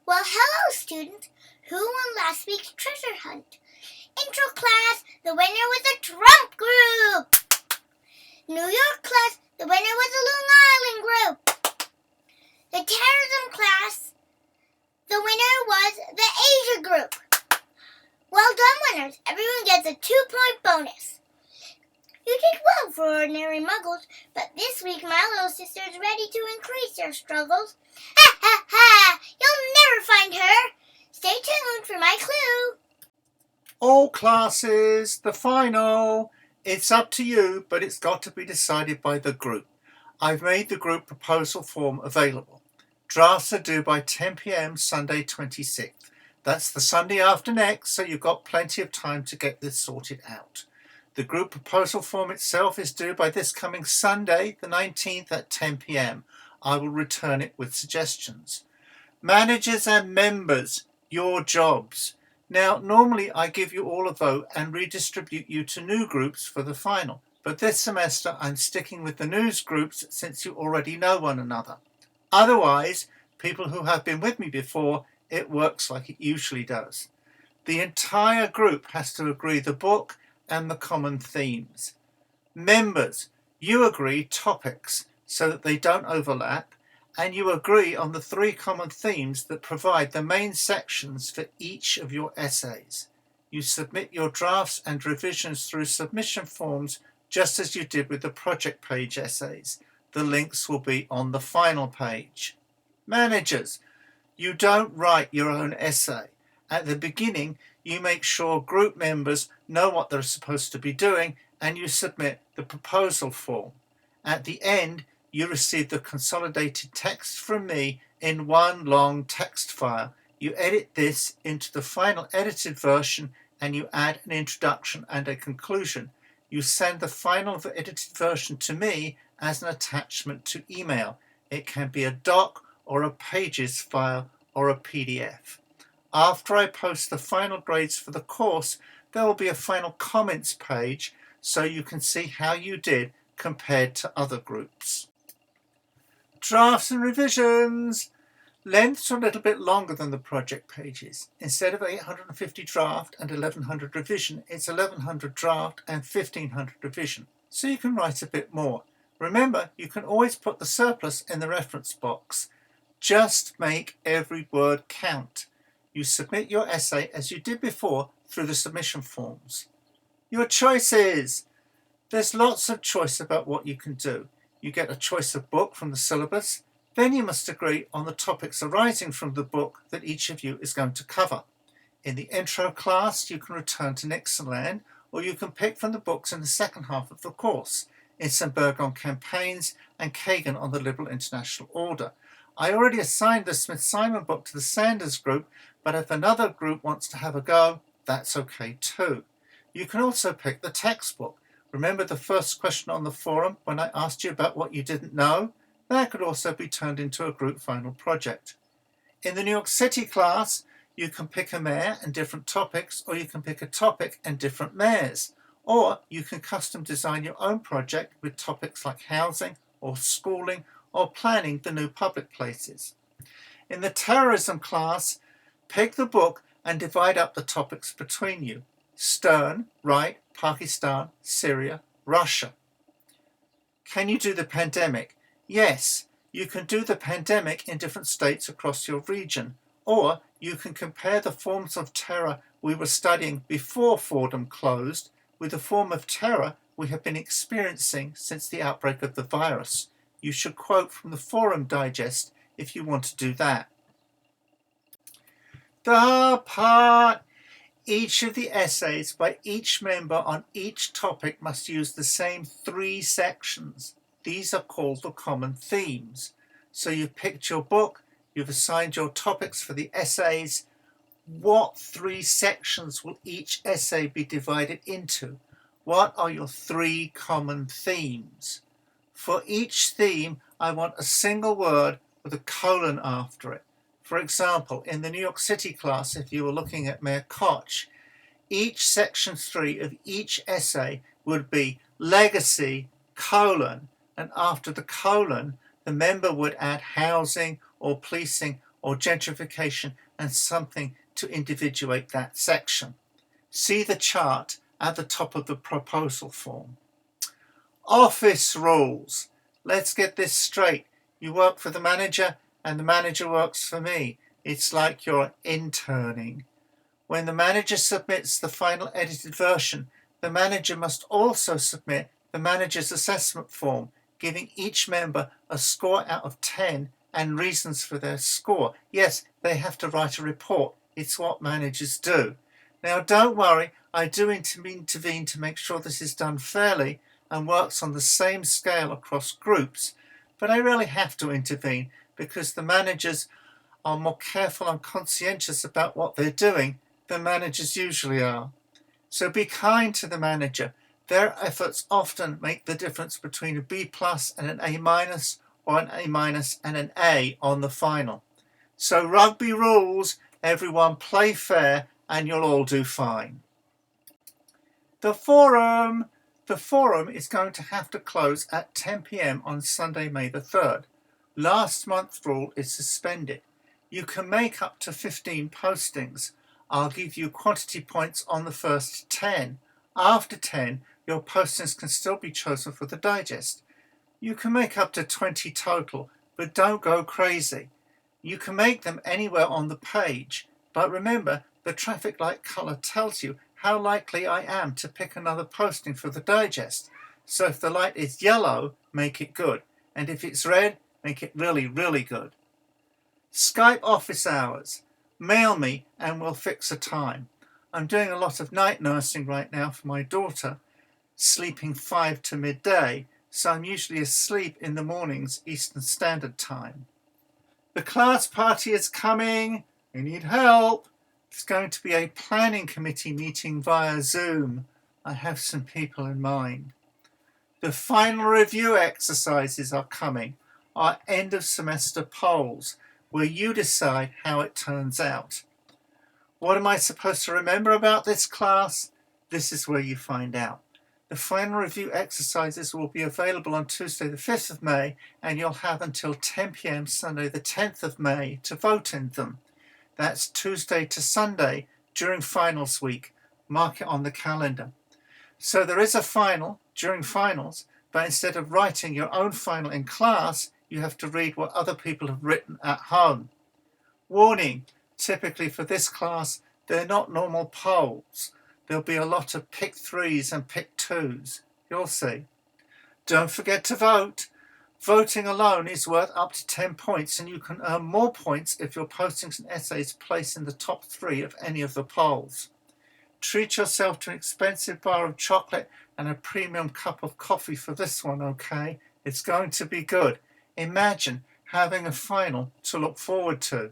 Well, hello, students. Who won last week's treasure hunt? Intro class, the winner was the Trump group. New York class, the winner was the Long Island group. The terrorism class, the winner was the Asia group. Well done, winners. Everyone gets a 2-point bonus. You did well for ordinary muggles, but this week my little sister is ready to increase your struggles. Ha ha ha! You'll never find her. Stay tuned for my clue. All classes, the final. It's up to you, but it's got to be decided by the group. I've made the group proposal form available. Drafts are due by 10 p.m. Sunday 26th. That's the Sunday after next, so you've got plenty of time to get this sorted out. The group proposal form itself is due by this coming Sunday, the 19th at 10 p.m. I will return it with suggestions. Managers and members, your jobs. Now, normally I give you all a vote and redistribute you to new groups for the final, but this semester I'm sticking with the news groups since you already know one another. Otherwise, people who have been with me before, it works like it usually does. The entire group has to agree the book and the common themes. Members, you agree topics so that they don't overlap, and you agree on the 3 common themes that provide the main sections for each of your essays. You submit your drafts and revisions through submission forms just as you did with the project page essays. The links will be on the final page. Managers, you don't write your own essay. At the beginning, you make sure group members know what they're supposed to be doing and you submit the proposal form. At the end, you receive the consolidated text from me in one long text file. You edit this into the final edited version and you add an introduction and a conclusion. You send the final edited version to me as an attachment to email. It can be a doc or a pages file or a PDF. After I post the final grades for the course, there will be a final comments page so you can see how you did compared to other groups. Drafts and revisions. Lengths are a little bit longer than the project pages. Instead of 850 draft and 1100 revision, it's 1100 draft and 1500 revision, so you can write a bit more. Remember, you can always put the surplus in the reference box. Just make every word count. You submit your essay as you did before through the submission forms. Your choices. There's lots of choice about what you can do. You get a choice of book from the syllabus. Then you must agree on the topics arising from the book that each of you is going to cover. In the intro class, you can return to Nixonland, or you can pick from the books in the second half of the course, Insenberg on campaigns and Kagan on the liberal international order. I already assigned the Smith-Simon book to the Sanders group, but if another group wants to have a go, that's okay too. You can also pick the textbook. Remember the first question on the forum when I asked you about what you didn't know? That could also be turned into a group final project. In the New York City class, you can pick a mayor and different topics, or you can pick a topic and different mayors. Or you can custom design your own project with topics like housing or schooling or planning the new public places. In the terrorism class, pick the book and divide up the topics between you. Stern, right, Pakistan, Syria, Russia. Can you do the pandemic? Yes, you can do the pandemic in different states across your region, or you can compare the forms of terror we were studying before Fordham closed with the form of terror we have been experiencing since the outbreak of the virus. You should quote from the Forum Digest if you want to do that. The part. Each of the essays by each member on each topic must use the same 3 sections. These are called the common themes. So you've picked your book, you've assigned your topics for the essays. What 3 sections will each essay be divided into? What are your 3 common themes? For each theme, I want a single word with a colon after it. For example, in the New York City class, if you were looking at Mayor Koch, each section 3 of each essay would be legacy, colon, and after the colon, the member would add housing or policing or gentrification and something to individuate that section. See the chart at the top of the proposal form. Office rules. Let's get this straight. You work for the manager and the manager works for me. It's like you're interning. When the manager submits the final edited version, the manager must also submit the manager's assessment form, giving each member a score out of 10 and reasons for their score. Yes, they have to write a report. It's what managers do. Now, don't worry, I do intervene to make sure this is done fairly and works on the same scale across groups, but I really have to intervene because the managers are more careful and conscientious about what they're doing than managers usually are. So be kind to the manager. Their efforts often make the difference between a B+ and an A- or an A- and an A on the final. So rugby rules, everyone play fair and you'll all do fine. The forum. The forum is going to have to close at 10 p.m. on Sunday, May the 3rd. Last month's rule is suspended. You can make up to 15 postings. I'll give you quantity points on the first 10. After 10, your postings can still be chosen for the digest. You can make up to 20 total, but don't go crazy. You can make them anywhere on the page, but remember, the traffic light color tells you how likely I am to pick another posting for the digest. So if the light is yellow, make it good. And if it's red, make it really, really good. Skype office hours. Mail me and we'll fix a time. I'm doing a lot of night nursing right now for my daughter, sleeping 5 to midday, so I'm usually asleep in the mornings Eastern Standard Time. The class party is coming. We need help. It's going to be a planning committee meeting via Zoom. I have some people in mind. The final review exercises are coming, our end of semester polls, where you decide how it turns out. What am I supposed to remember about this class? This is where you find out. The final review exercises will be available on Tuesday the 5th of May, and you'll have until 10 p.m. Sunday the 10th of May to vote in them. That's Tuesday to Sunday during finals week. Mark it on the calendar. So there is a final during finals, but instead of writing your own final in class, you have to read what other people have written at home. Warning, typically for this class, they're not normal polls. There'll be a lot of pick 3s and pick 2s. You'll see. Don't forget to vote. Voting alone is worth up to 10 points, and you can earn more points if your postings and essays place in the top 3 of any of the polls. Treat yourself to an expensive bar of chocolate and a premium cup of coffee for this one, okay? It's going to be good. Imagine having a final to look forward to.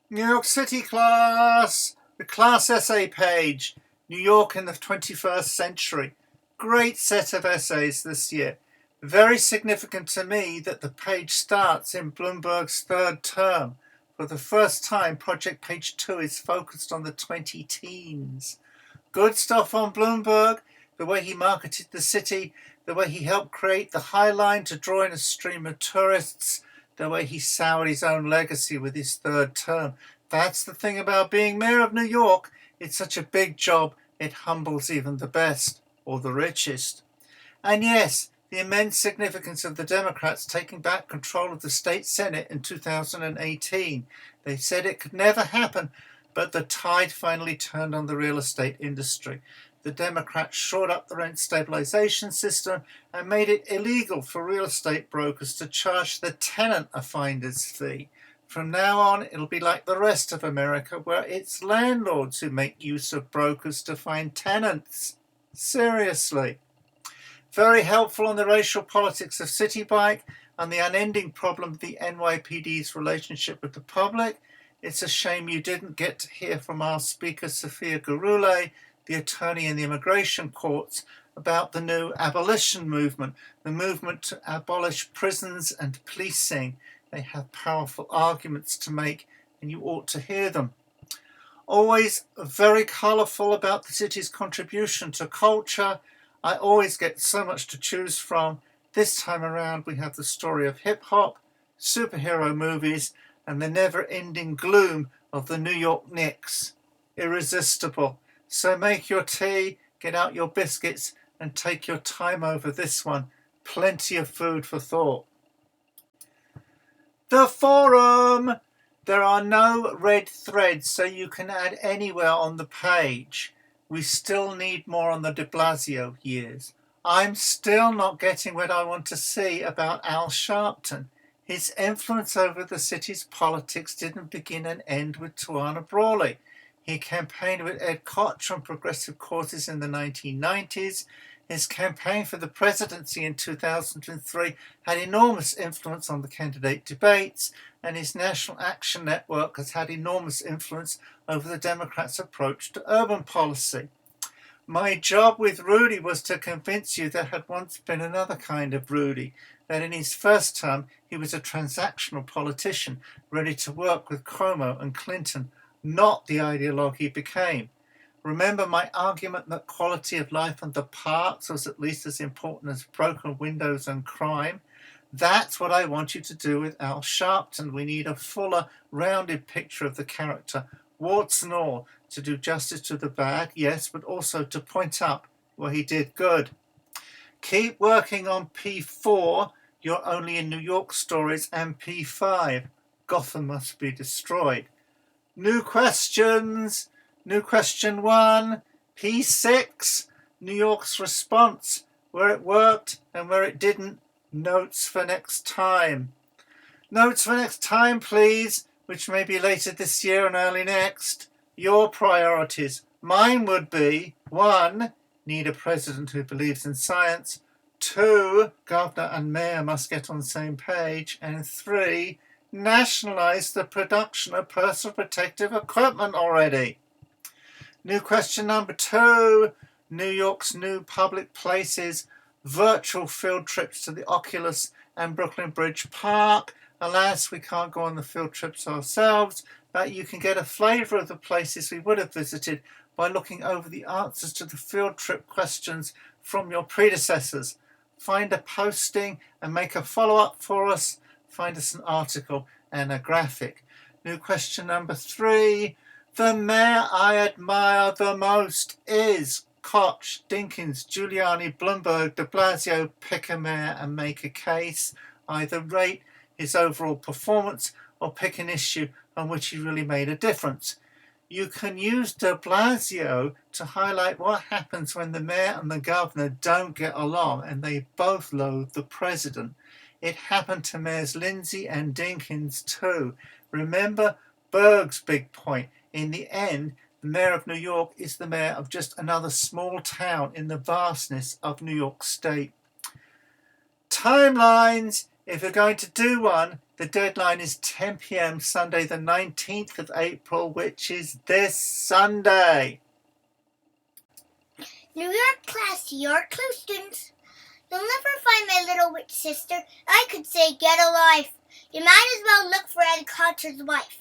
New York City class! The class essay page. New York in the 21st century. Great set of essays this year. Very significant to me that the page starts in Bloomberg's third term. For the first time, Project Page 2 is focused on the 20-teens. Good stuff on Bloomberg, the way he marketed the city, the way he helped create the High Line to draw in a stream of tourists, the way he soured his own legacy with his third term. That's the thing about being mayor of New York. It's such a big job, it humbles even the best, or the richest. And yes, the immense significance of the Democrats taking back control of the state Senate in 2018. They said it could never happen, but the tide finally turned on the real estate industry. The Democrats shored up the rent stabilization system and made it illegal for real estate brokers to charge the tenant a finder's fee. From now on, it'll be like the rest of America, where it's landlords who make use of brokers to find tenants. Seriously. Very helpful on the racial politics of City Bike and the unending problem of the NYPD's relationship with the public. It's a shame you didn't get to hear from our speaker, Sophia Gurule, the attorney in the immigration courts, about the new abolition movement, the movement to abolish prisons and policing. They have powerful arguments to make, and you ought to hear them. Always very colourful about the city's contribution to culture. I always get so much to choose from. This time around we have the story of hip-hop, superhero movies, and the never-ending gloom of the New York Knicks. Irresistible. So make your tea, get out your biscuits, and take your time over this one. Plenty of food for thought. The forum! There are no red threads, so you can add anywhere on the page. We still need more on the de Blasio years. I'm still not getting what I want to see about Al Sharpton. His influence over the city's politics didn't begin and end with Tawana Brawley. He campaigned with Ed Koch on progressive causes in the 1990s. His campaign for the presidency in 2003 had enormous influence on the candidate debates, and his National Action Network has had enormous influence over the Democrats' approach to urban policy. My job with Rudy was to convince you there had once been another kind of Rudy, that in his first term he was a transactional politician ready to work with Cuomo and Clinton, not the ideologue he became. Remember my argument that quality of life in the parks was at least as important as broken windows and crime? That's what I want you to do with Al Sharpton. We need a fuller, rounded picture of the character, warts and all, to do justice to the bad, yes, but also to point up where he did good. Keep working on P4, You're Only in New York stories, and P5, Gotham Must Be Destroyed. New questions. New question 1, P6, New York's response, where it worked and where it didn't. Notes for next time. Notes for next time, please, which may be later this year and early next. Your priorities. Mine would be 1, need a president who believes in science. 2, governor and mayor must get on the same page. And 3, nationalize the production of personal protective equipment already. New question number 2, New York's new public places, virtual field trips to the Oculus and Brooklyn Bridge Park. Alas, we can't go on the field trips ourselves, but you can get a flavour of the places we would have visited by looking over the answers to the field trip questions from your predecessors. Find a posting and make a follow-up for us. Find us an article and a graphic. New question number 3, the mayor I admire the most is Koch, Dinkins, Giuliani, Bloomberg, de Blasio. Pick a mayor and make a case. Either rate his overall performance or pick an issue on which he really made a difference. You can use de Blasio to highlight what happens when the mayor and the governor don't get along and they both loathe the president. It happened to mayors Lindsay and Dinkins too. Remember Berg's big point. In the end, the mayor of New York is the mayor of just another small town in the vastness of New York State. Timelines. If you're going to do one, the deadline is 10 p.m. Sunday the 19th of April, which is this Sunday. New York class, your clue students. You'll never find my little witch sister. I could say get a life. You might as well look for Ed Koch's wife.